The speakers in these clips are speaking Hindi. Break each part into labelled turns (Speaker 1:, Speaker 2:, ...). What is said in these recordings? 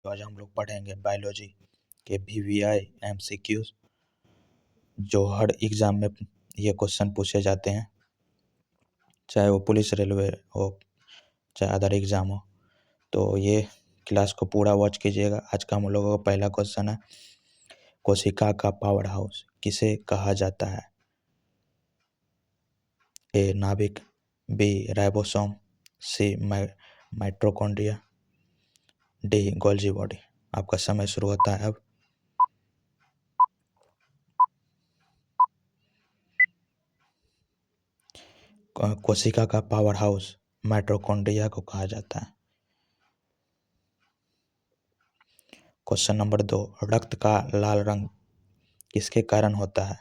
Speaker 1: तो आज हम लोग पढ़ेंगे बायोलॉजी के VVI MCQs जो हर एग्ज़ाम में ये क्वेश्चन पूछे जाते हैं, चाहे वो पुलिस रेलवे हो चाहे अदर एग्ज़ाम हो। तो ये क्लास को पूरा वॉच कीजिएगा। आज का हम लोगों का पहला क्वेश्चन है, कोशिका का पावर हाउस किसे कहा जाता है? ए नाभिक, बी राइबोसोम, सी माइटोकॉन्ड्रिया, डी गोल्जी बॉडी। आपका समय शुरू होता है अब। कोशिका का पावर हाउस माइटोकॉन्ड्रिया को कहा जाता है। क्वेश्चन नंबर 2, रक्त का लाल रंग किसके कारण होता है?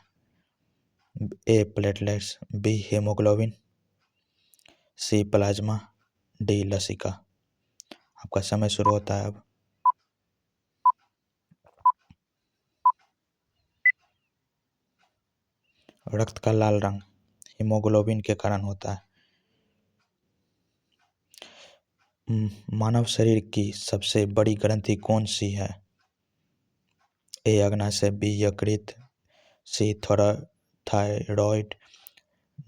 Speaker 1: ए प्लेटलेट्स, बी हीमोग्लोबिन, सी प्लाज्मा, डी लसिका। आपका समय शुरू होता है अब। रक्त का लाल रंग हीमोग्लोबिन के कारण होता है। मानव शरीर की सबसे बड़ी ग्रंथि कौन सी है? ए अग्नाशय, बी यकृत, C thyroid,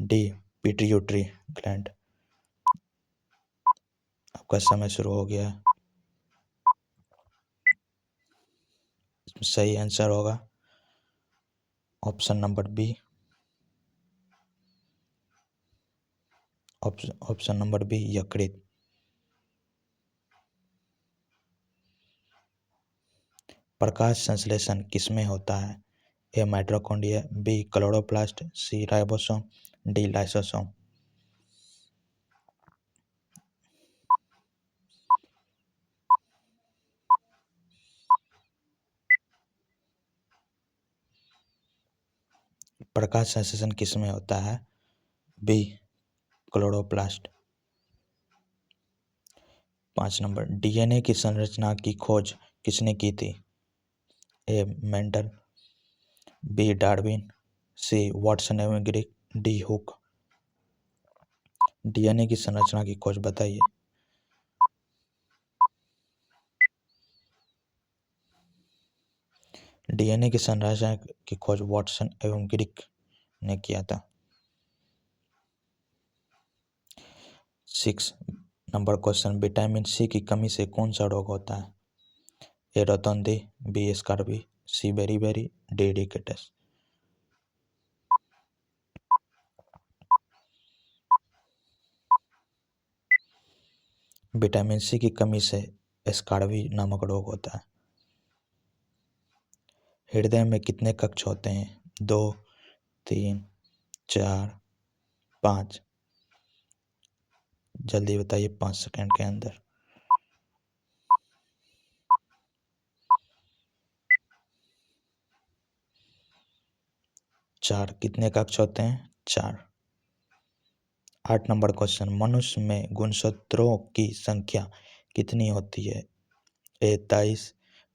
Speaker 1: D pituitary gland. आपका समय शुरू हो गया है। सही आंसर होगा option number B. Option number B यकृत। प्रकाश संश्लेषण किसमें होता है? A mitochondria, B chloroplast, C ribosome, D lysosome. प्रकाश संश्लेषण किसमें होता है? B chloroplast. 5 नंबर, DNA की संरचना की खोज किसने की थी? ए मेंडल, बी डार्विन, सी वाटसन एवं ग्रिक, डी हुक। DNA की संरचना की खोज बताइए। DNA की संरचना की खोज वाटसन एवं ग्रिक ने किया था। 6 नंबर क्वेश्चन, विटामिन सी की कमी से कौन सा रोग होता है? ए रोतोंदी, B scurvy, C beriberi, D rickets. Vitamin C की कमी से स्कर्वी नामक रोग होता है। हृदय में कितने कक्ष होते हैं? 2, 3, 4, 5। जल्दी बताइए 5 सेकंड के अंदर। 4। कितने कक्ष होते हैं? 4। 8 नंबर क्वेश्चन, मनुष्य में गुणसूत्रों की संख्या कितनी होती है? ए 23,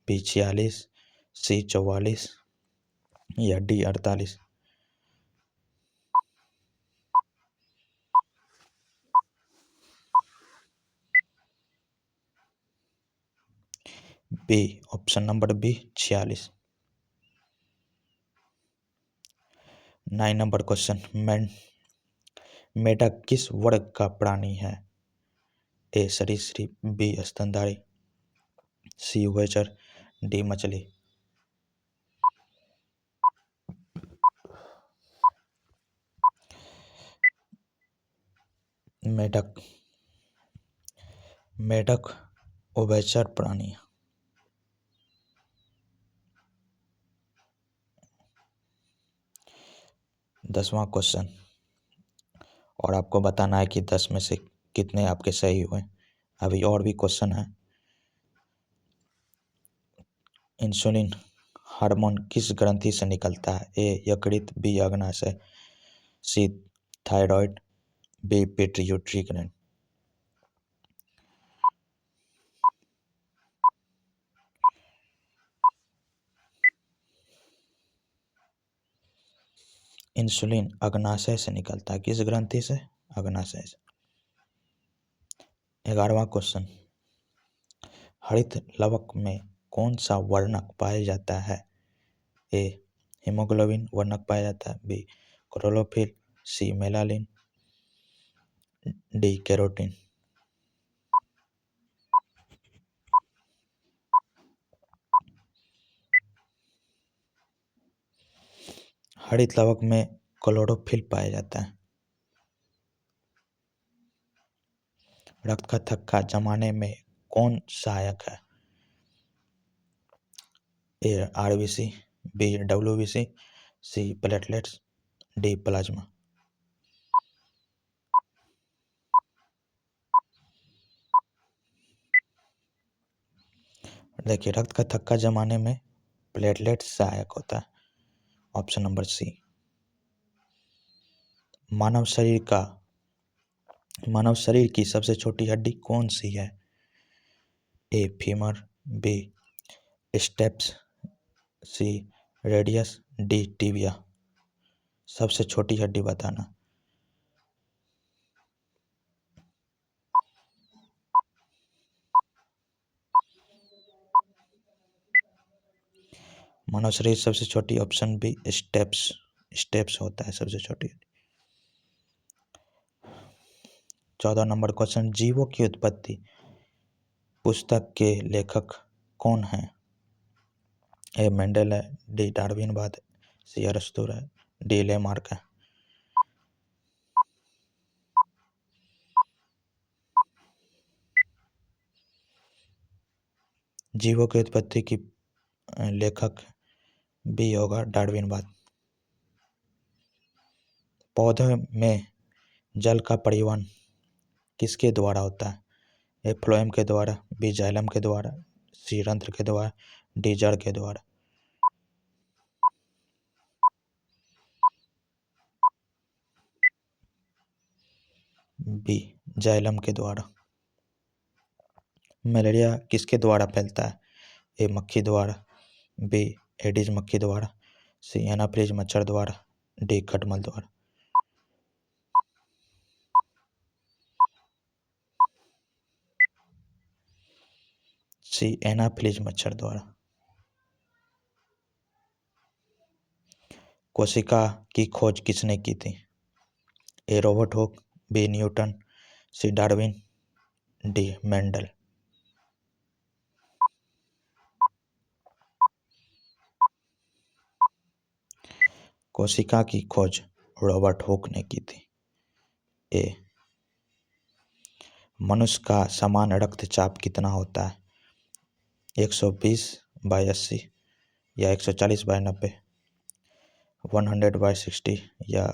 Speaker 1: बी 46, सी 44 या D 48। B, option number B 46। 9 number question, मेढक किस वर्ग का प्राणी है? ए सरीसृप, बी स्तनधारी, सी उभयचर, डी मछली। मेढक उभयचर प्राणी है। 10वां क्वेश्चन, और आपको बताना है कि 10 में से कितने आपके सही हुए। अभी और भी क्वेश्चन है। इंसुलिन हार्मोन किस ग्रंथि से निकलता है? ए यकृत, बी अग्नाशय, C thyroid, B pituitary gland. Insulin अग्नाशय से निकलता है। किस ग्रंथि से? अग्नाशय से। 11वां क्वेश्चन, हरित लवक में कौन सा वर्णक पाया जाता है? ए हीमोग्लोबिन वर्णक पाया जाता है, बी क्लोरोफिल, सी मेलानिन, डी कैरोटीन। हरित लवक में क्लोरोफिल पाया जाता है। रक्त का थक्का जमाने में कौन सहायक है? A RBC, B WBC, C platelets, D plasma. देखिए, रक्त का थक्का जमाने में प्लेटलेट सहायक होता है, ऑप्शन नंबर सी। मानव शरीर की सबसे छोटी हड्डी कौन सी है? A femur, B stapes, C radius, D tibia. सबसे छोटी हड्डी बताना। मानव शरीर सबसे छोटी, ऑप्शन बी स्टेप्स होता है सबसे छोटी। 14 नंबर क्वेश्चन, जीवों की उत्पत्ति पुस्तक के लेखक कौन है? ए मेंडल है, डी डार्विनवाद, सी अरस्तू है, डी लेमार्क है। जीवों की उत्पत्ति की लेखक बी होगा डार्विनवाद। पौधे में जल का परिवहन किसके द्वारा होता है? ए फ्लोएम के द्वारा, बी जाइलम के द्वारा, सी रंध्र के द्वारा, डी जड़ के द्वारा। बी जाइलम के द्वारा। मलेरिया किसके द्वारा फैलता है? ए मक्खी द्वारा, बी एडिज मक्खी द्वारा, सी एनाफ्लिज मच्छर द्वारा, डी खटमल द्वारा। सी एनाफ्लिज मच्छर द्वारा। कोशिका की खोज किसने की थी? ए रॉबर्ट हुक, बी न्यूटन, सी डार्विन, डी मेंडल। कोशिका की खोज रॉबर्ट हुक ने की थी। ए मनुष्य का सामान्य रक्तचाप कितना होता है? 120/80 या 140/90, 100/60 या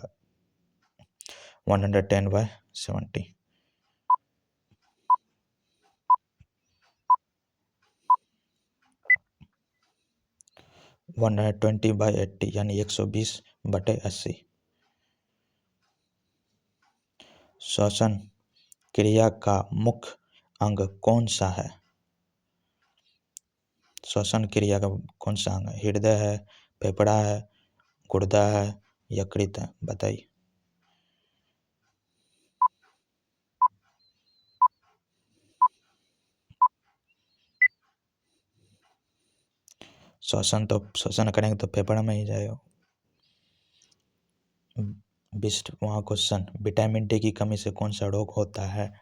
Speaker 1: 110/70। 120/80 यानी 120/80। श्वसन क्रिया का मुख्य अंग कौन सा है? श्वसन क्रिया का कौन सा अंग है? हृदय है, फेफड़ा है, गुर्दा है, यकृत है? बताइए। श्वसन करेंगे तो फेफड़ा में ही जाएगा। 20वां क्वेश्चन, विटामिन डी की कमी से कौन सा रोग होता है?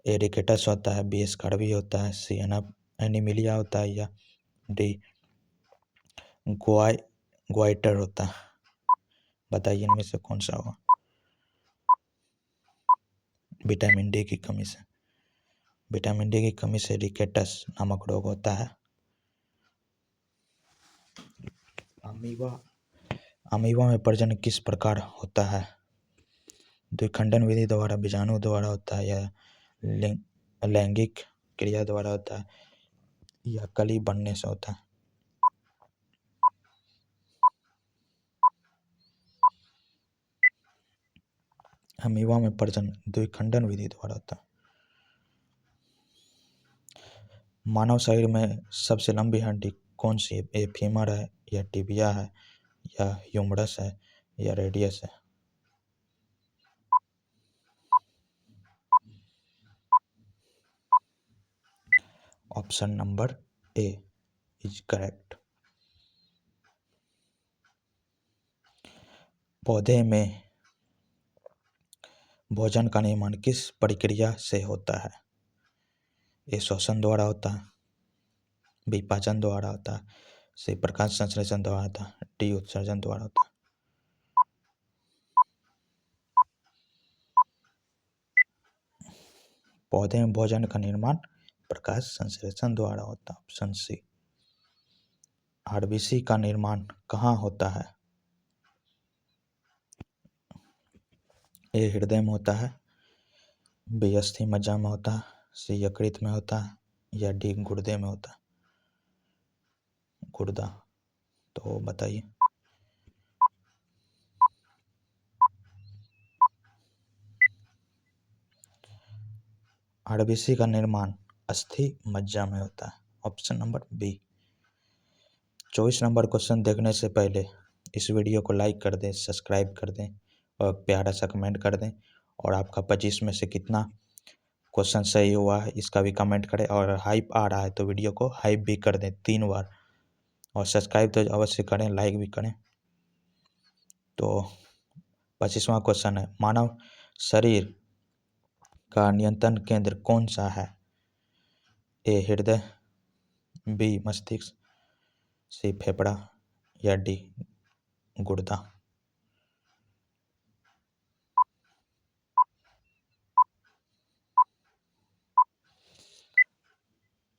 Speaker 1: ए रिकेटस होता है, बी स्कर्वी होता है, सी एनीमिलिया होता है या डी ग्वाइटर होता है? बताइए इनमें से कौन सा होगा? विटामिन डी की कमी से। विटामिन डी की कमी से रिकेटस नामक रोग होता है। अमीबा में प्रजनन किस प्रकार होता है? द्विखंडन विधि द्वारा, बीजाणु द्वारा होता है या लैंगिक क्रिया द्वारा होता है या कली बनने से होता है? अमीबा में प्रजनन द्विखंडन विधि द्वारा होता है। मानव शरीर में सबसे लंबी हड्डी कौन सी है? ए फीमर है या टिबिया है या ह्यूमरस है या रेडियस है? Option number A is correct. पौधे में भोजन का निर्माण किस प्रक्रिया से होता है? ए श्वसन द्वारा होता है, बी पाचन द्वारा होता है, सी प्रकाश संश्लेषण द्वारा होता है, डी उत्सर्जन द्वारा होता है। पौधे में भोजन का निर्माण प्रकाश संश्लेषण द्वारा होता है, ऑप्शन सी। आरबीसी का निर्माण कहाँ होता है? ए हृदय में होता है, बी अस्थि मज्जा में होता है, सी यकृत में होता है, या डी गुर्दे में होता है। गुर्दा, तो बताइए। आरबीसी का निर्माण अस्थि मज्जा में होता है, option number B. 24 number question देखने से पहले इस वीडियो को लाइक कर दें, सब्सक्राइब कर दें और प्यारा सा कमेंट कर दें। और आपका 25 में से कितना क्वेश्चन सही हुआ है इसका भी कमेंट करें। और हाइप आ रहा है तो वीडियो को हाइप भी कर दें 3 बार। और सब्सक्राइब तो अवश्य करें, लाइक भी करें। तो 25वां क्वेश्चन है, मानव शरीर का नियंत्रण केंद्र कौन सा है? ए हृदय, बी मस्तिष्क, सी फेफड़ा, या डी गुर्दा।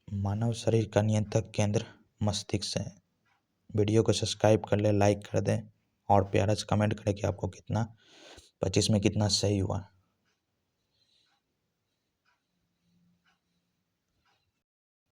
Speaker 1: मानव शरीर का नियंत्रण केंद्र मस्तिष्क है। वीडियो को सब्सक्राइब कर ले, लाइक कर दें और प्यारा से कमेंट करें कि आपको कितना 25 में कितना सही हुआ।